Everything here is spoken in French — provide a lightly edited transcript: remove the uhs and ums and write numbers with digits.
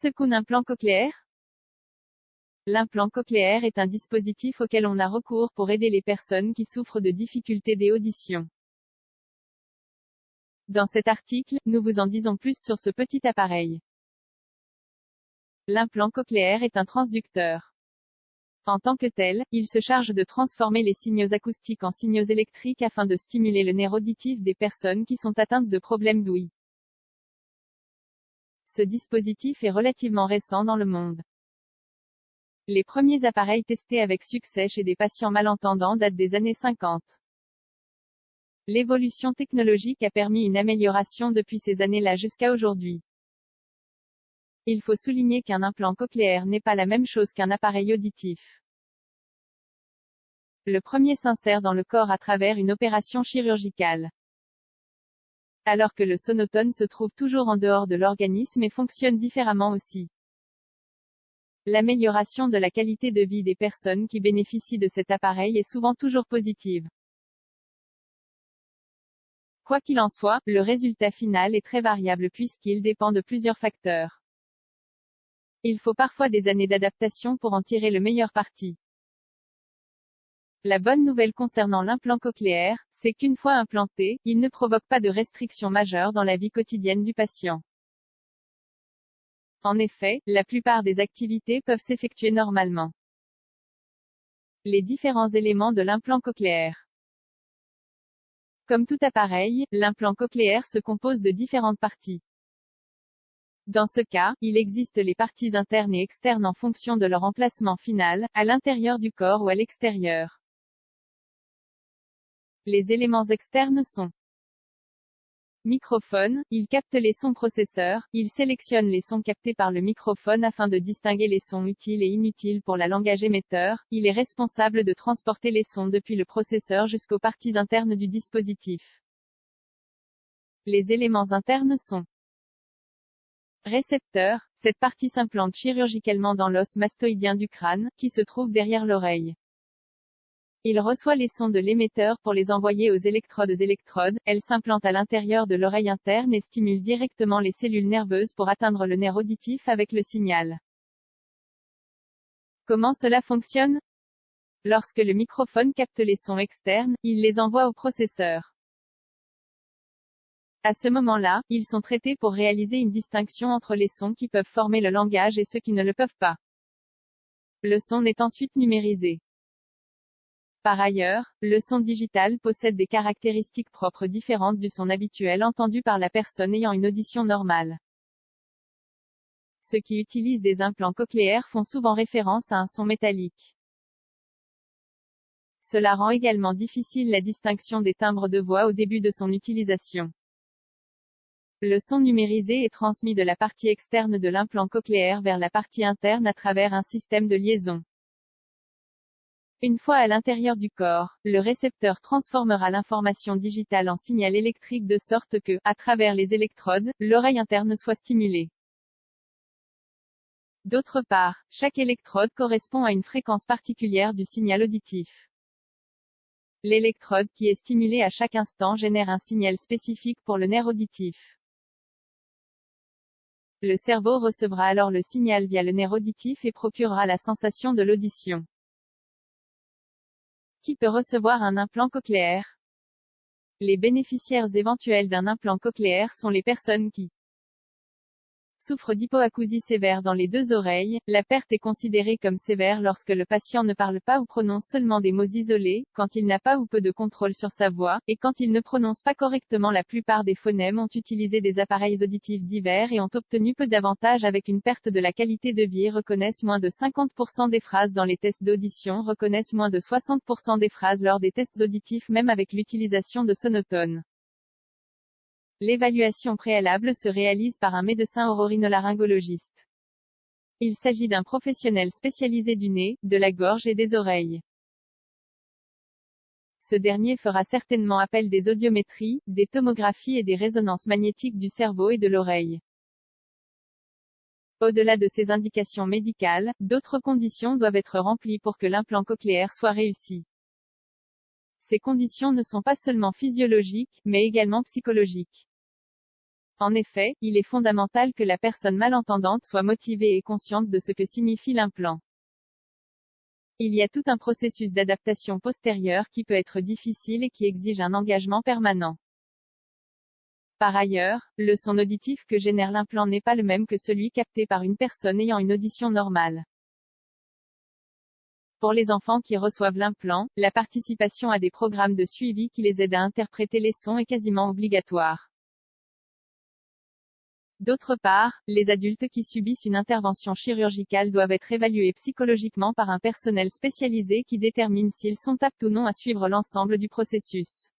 Qu'est-ce qu'un implant cochléaire? L'implant cochléaire est un dispositif auquel on a recours pour aider les personnes qui souffrent de difficultés d'audition. Dans cet article, nous vous en disons plus sur ce petit appareil. L'implant cochléaire est un transducteur. En tant que tel, il se charge de transformer les signaux acoustiques en signaux électriques afin de stimuler le nerf auditif des personnes qui sont atteintes de problèmes d'ouïe. Ce dispositif est relativement récent dans le monde. Les premiers appareils testés avec succès chez des patients malentendants datent des années 50. L'évolution technologique a permis une amélioration depuis ces années-là jusqu'à aujourd'hui. Il faut souligner qu'un implant cochléaire n'est pas la même chose qu'un appareil auditif. Le premier s'insère dans le corps à travers une opération chirurgicale. Alors que le sonotone se trouve toujours en dehors de l'organisme et fonctionne différemment aussi. L'amélioration de la qualité de vie des personnes qui bénéficient de cet appareil est souvent toujours positive. Quoi qu'il en soit, le résultat final est très variable puisqu'il dépend de plusieurs facteurs. Il faut parfois des années d'adaptation pour en tirer le meilleur parti. La bonne nouvelle concernant l'implant cochléaire, c'est qu'une fois implanté, il ne provoque pas de restrictions majeures dans la vie quotidienne du patient. En effet, la plupart des activités peuvent s'effectuer normalement. Les différents éléments de l'implant cochléaire. Comme tout appareil, l'implant cochléaire se compose de différentes parties. Dans ce cas, il existe les parties internes et externes en fonction de leur emplacement final, à l'intérieur du corps ou à l'extérieur. Les éléments externes sont microphone, il capte les sons processeurs, il sélectionne les sons captés par le microphone afin de distinguer les sons utiles et inutiles pour la langage émetteur, il est responsable de transporter les sons depuis le processeur jusqu'aux parties internes du dispositif. Les éléments internes sont récepteur, cette partie s'implante chirurgicalement dans l'os mastoïdien du crâne, qui se trouve derrière l'oreille. Il reçoit les sons de l'émetteur pour les envoyer aux électrodes, elles s'implantent à l'intérieur de l'oreille interne et stimulent directement les cellules nerveuses pour atteindre le nerf auditif avec le signal. Comment cela fonctionne? Lorsque le microphone capte les sons externes, il les envoie au processeur. À ce moment-là, ils sont traités pour réaliser une distinction entre les sons qui peuvent former le langage et ceux qui ne le peuvent pas. Le son est ensuite numérisé. Par ailleurs, le son digital possède des caractéristiques propres différentes du son habituel entendu par la personne ayant une audition normale. Ceux qui utilisent des implants cochléaires font souvent référence à un son métallique. Cela rend également difficile la distinction des timbres de voix au début de son utilisation. Le son numérisé est transmis de la partie externe de l'implant cochléaire vers la partie interne à travers un système de liaison. Une fois à l'intérieur du corps, le récepteur transformera l'information digitale en signal électrique de sorte que, à travers les électrodes, l'oreille interne soit stimulée. D'autre part, chaque électrode correspond à une fréquence particulière du signal auditif. L'électrode qui est stimulée à chaque instant génère un signal spécifique pour le nerf auditif. Le cerveau recevra alors le signal via le nerf auditif et procurera la sensation de l'audition. Qui peut recevoir un implant cochléaire? Les bénéficiaires éventuels d'un implant cochléaire sont les personnes qui souffrent d'hypoacousie sévère dans les deux oreilles. La perte est considérée comme sévère lorsque le patient ne parle pas ou prononce seulement des mots isolés, quand il n'a pas ou peu de contrôle sur sa voix, et quand il ne prononce pas correctement la plupart des phonèmes, ont utilisé des appareils auditifs divers et ont obtenu peu d'avantages avec une perte de la qualité de vie, reconnaissent moins de 50% des phrases dans les tests d'audition, reconnaissent moins de 60% des phrases lors des tests auditifs même avec l'utilisation de sonotones. L'évaluation préalable se réalise par un médecin otorhinolaryngologiste. Il s'agit d'un professionnel spécialisé du nez, de la gorge et des oreilles. Ce dernier fera certainement appel des audiométries, des tomographies et des résonances magnétiques du cerveau et de l'oreille. Au-delà de ces indications médicales, d'autres conditions doivent être remplies pour que l'implant cochléaire soit réussi. Ces conditions ne sont pas seulement physiologiques, mais également psychologiques. En effet, il est fondamental que la personne malentendante soit motivée et consciente de ce que signifie l'implant. Il y a tout un processus d'adaptation postérieure qui peut être difficile et qui exige un engagement permanent. Par ailleurs, le son auditif que génère l'implant n'est pas le même que celui capté par une personne ayant une audition normale. Pour les enfants qui reçoivent l'implant, la participation à des programmes de suivi qui les aident à interpréter les sons est quasiment obligatoire. D'autre part, les adultes qui subissent une intervention chirurgicale doivent être évalués psychologiquement par un personnel spécialisé qui détermine s'ils sont aptes ou non à suivre l'ensemble du processus.